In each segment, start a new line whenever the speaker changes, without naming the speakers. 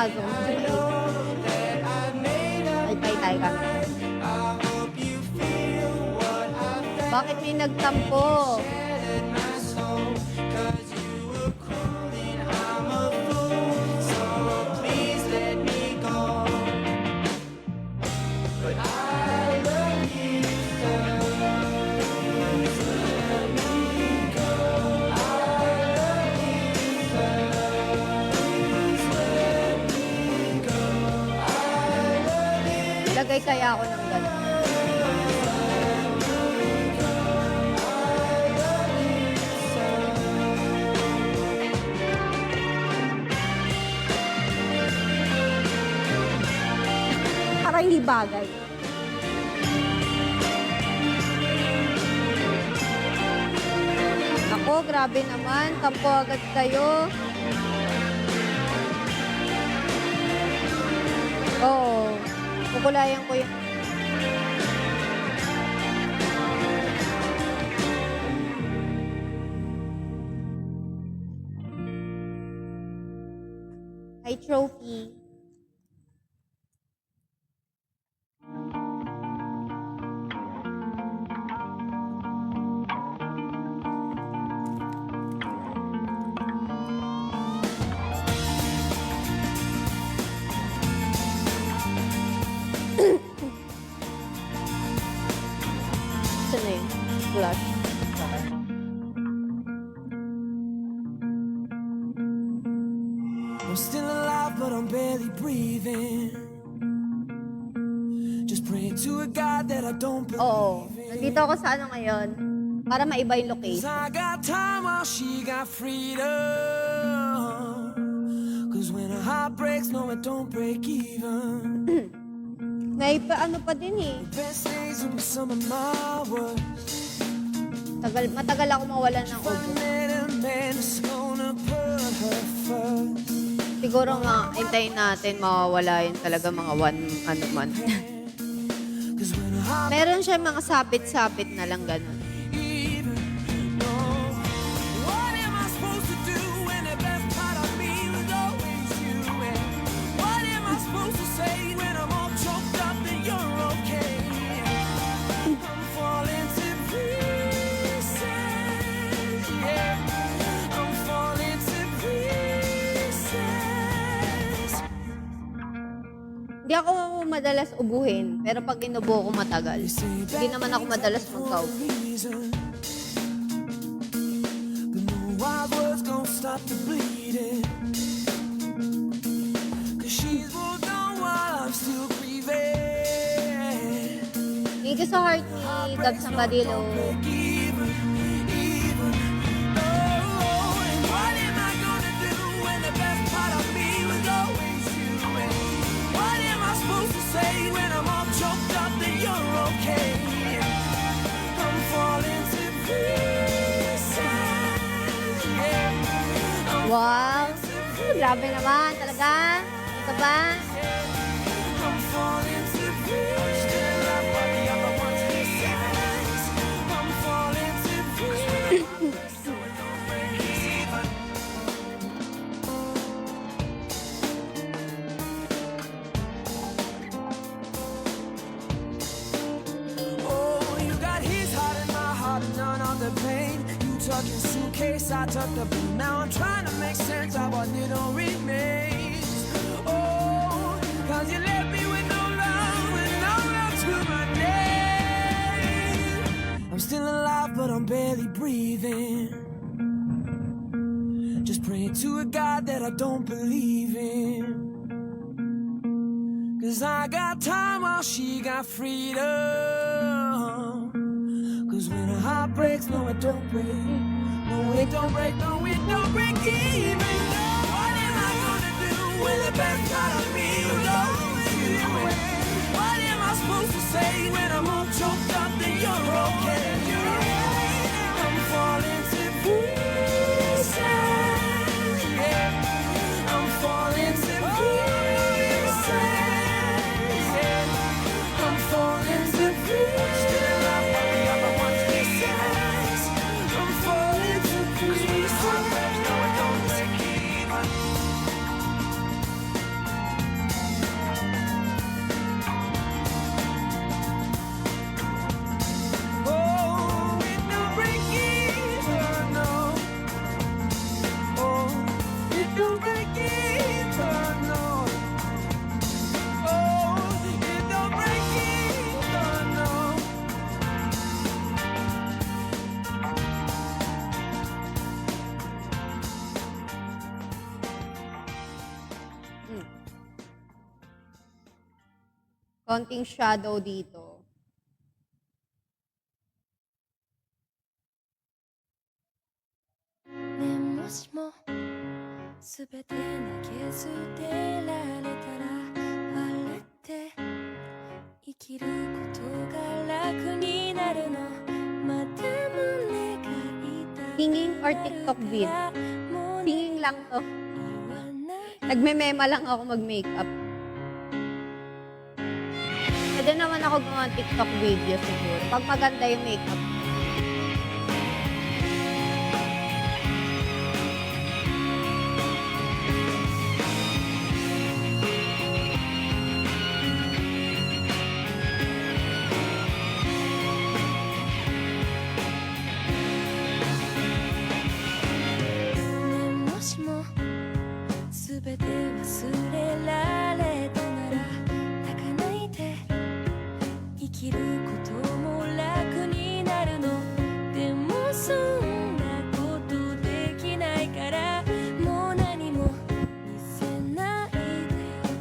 kaso kasi mainit. Tay tayo kami. Bakit may nagtampo? Lagay kaya ako ng gano'n. Para hindi bagay. Ako, grabe naman. Tampo agad kayo. Oo. Kukulayan ko yung... Hi, Trophy. Ito na yun. Blush.
I'm still alive, but I'm barely breathing. Just praying to a God that I don't
Oo.
believe in.
Nandito ako sa ano ngayon. Para maiba yung
'Cause
location.
I got time while she got freedom. 'Cause when a heart breaks, no, it don't break even.
Ano pa din eh.
Best days will be some of my worst.
Matagal ako mawalan ng
If I
ubo.
met a man that's gonna put her first.
Siguro hintayin natin mawawala yun talaga mga ano man.
'Cause when a heart
Meron siya mga sabit-sabit na lang ganun.
even know, what am I supposed to do when the best part of me was always you? And what am I supposed to say when I'm all choked up that you're okay? I'm falling to pieces, yeah. I'm falling to pieces.
Hindi ako madalas ubuhin, pero pag inubo ko matagal. Hindi naman ako madalas magkaubo.
But no wild words gon' stop the bleeding. 'Cause she's moved on while I'm still grieving.
Thank you sa heart ni Gab Sambarillo.
Break even, even. Oh, and what am I gonna do when the best part of me was always you? And what am I supposed to say when I'm all choked up that you're okay? I'm falling to pieces, yeah. I'm
Wow! Grabe naman, talaga. Ito ba?
I'm falling to pieces. Still love what the other ones miss. I'm falling to pieces. So it don't break even. Oh, you got his heart and my heart and none of the pain. You tuck your suitcase, I tuck the blue. Now I'm trying to make sense of what little remains. Oh, 'cause you left me with no love to my name. I'm still alive, but I'm barely breathing. Just praying to a God that I don't believe in. 'Cause I got time while she got freedom. 'Cause when a heart breaks, no, it don't break. No, it don't break, no, it don't break even. What am I gonna do when the best part of me was always you? What am I supposed to say when I'm all choked up that you're okay? I'm falling to pieces, yeah. I'm falling to pieces, yeah. I'm falling to pieces. Still love what the other ones miss. I'm falling to pieces. No, it don't break even.
Konting shadow dito. Singing or TikTok vid? Singing lang to. Nagme-mema lang ako mag-makeup. Pwede naman ako gumawa ng TikTok video siguro. Pag maganda yung makeup.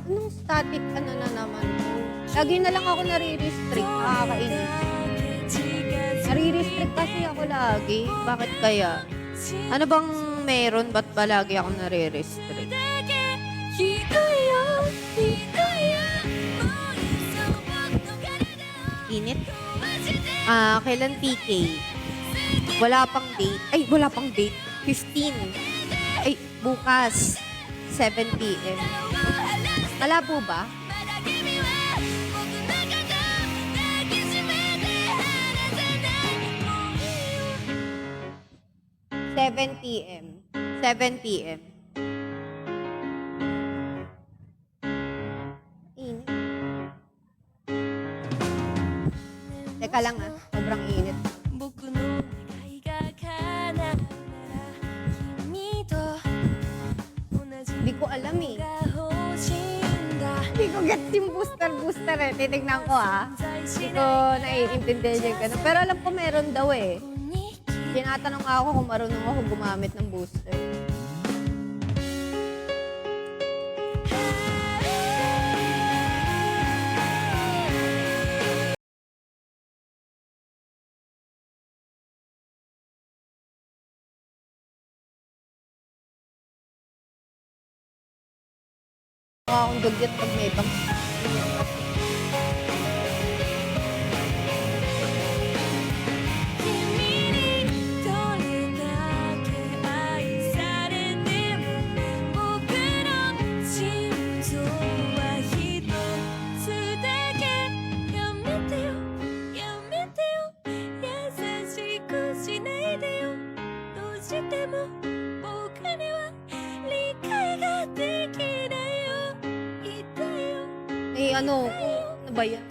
Anong static ano na naman? Lagi na lang ako nare-restrict. Nakakainis. Nare-restrict kasi ako lagi. Bakit kaya? Ano bang meron? Ba't ba lagi ako nare-restrict? Init? Kailan PK? Wala pang date. Ay, wala pang date. 15. Ay, bukas. 7 p.m. Malabo ba? 7 p.m. 7 p.m. Init. Teka lang sobrang init. Hindi ko alam eh. Hindi ko gets yung booster eh. Titignan ko Hindi ko naiintindihan yung ganun. Pero alam ko meron daw eh. Tinatanong ako kung marunong ako gumamit ng booster. Akong dugyot pag may bang. Ano ba yan?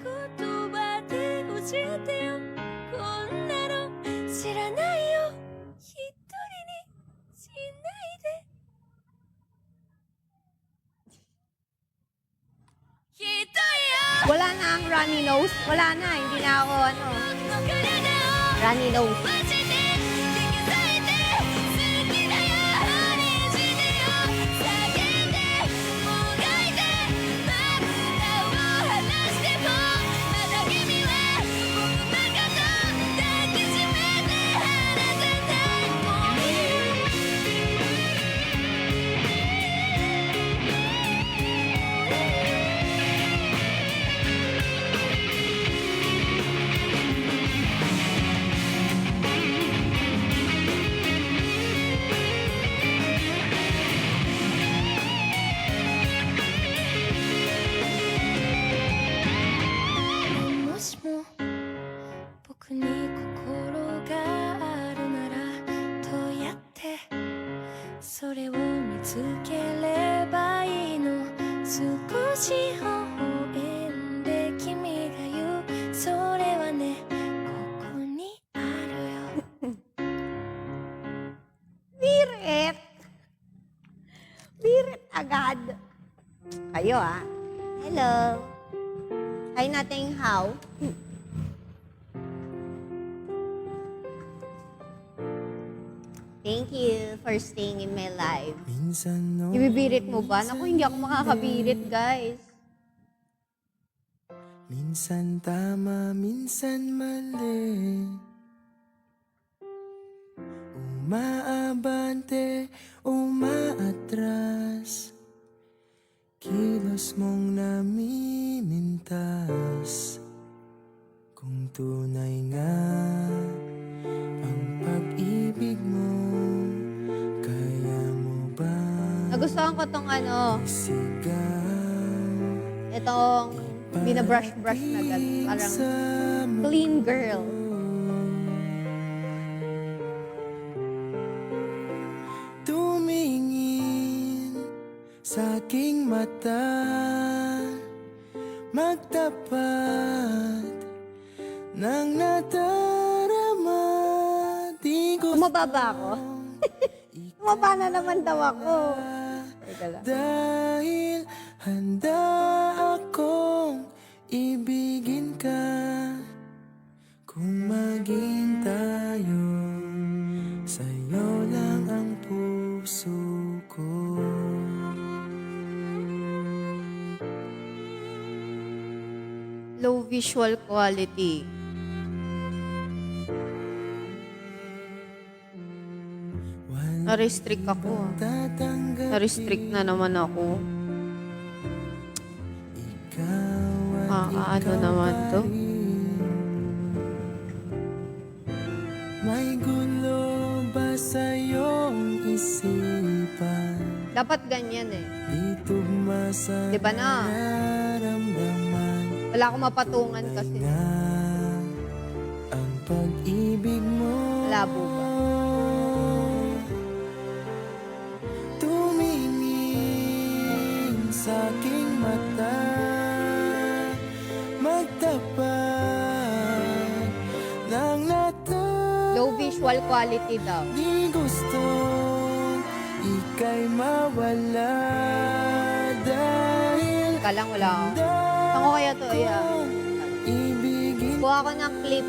Wala na ang runny nose. Wala na, hindi na ako runny nose. Birit agad. Kayo Hello. Hi nating how. Thank you for staying in my life. Ibibirit mo ba? Naku, hindi ako makakabirit, guys.
Minsan tama, minsan mali. Umaabante, umaatras. Kilos mong namimintas. Kung tunay nga ang pag-ibig mo, kaya mo ba
Nagustuhan ko tong
sigaw?
itong binabrush-brush na gano'n. Parang clean girl.
Tumingin sa aking mata, magtapat ng nadarama. Di ko
Tumaba ba ako? Tumaba na naman daw ako. Teka lang.
dahil handa akong ibigin ka. Kung maging tayo, sa'yo lang ang puso ko.
Low visual quality. Na-restrict ako. Na-restrict na naman ako. Ano naman to?
May gulo ba sa iyong isipan?
Dapat ganyan eh.
Di tugma sa
Di ba na?
nararamdaman
Wala akong mapatungan kasi.
nga ang pag-ibig mo.
Malabo ba?
Tumingin sa aking mata, magtapat ng natatanging.
Low visual quality daw.
Di gusto ika'y mawala dahil
Teka lang, wala ako. Saan ko kaya to?
ibigin
Kuha ko ng clip.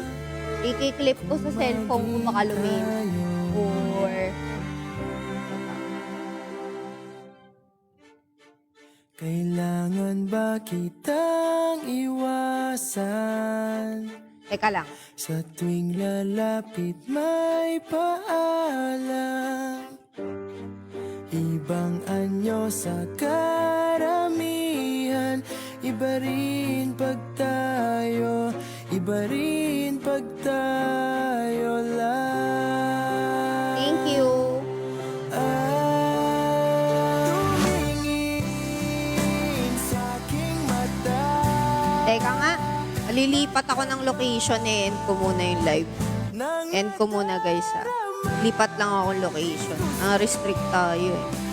I-clip ko sa cellphone ko baka luminis. Or...
Kailangan ba kitang iwasan?
Teka lang.
Sa tuwing lalapit may paalam. Ibang anyo sa karamihan. Iba rin pag tayo, iba rin pag tayo lang.
Thank you.
Tumingin sa aking mata.
Teka nga. Malilipat ako ng location eh. End ko muna yung live.
Nang
End ko muna guys ha. Lipat lang akong location. Restrict tayo eh.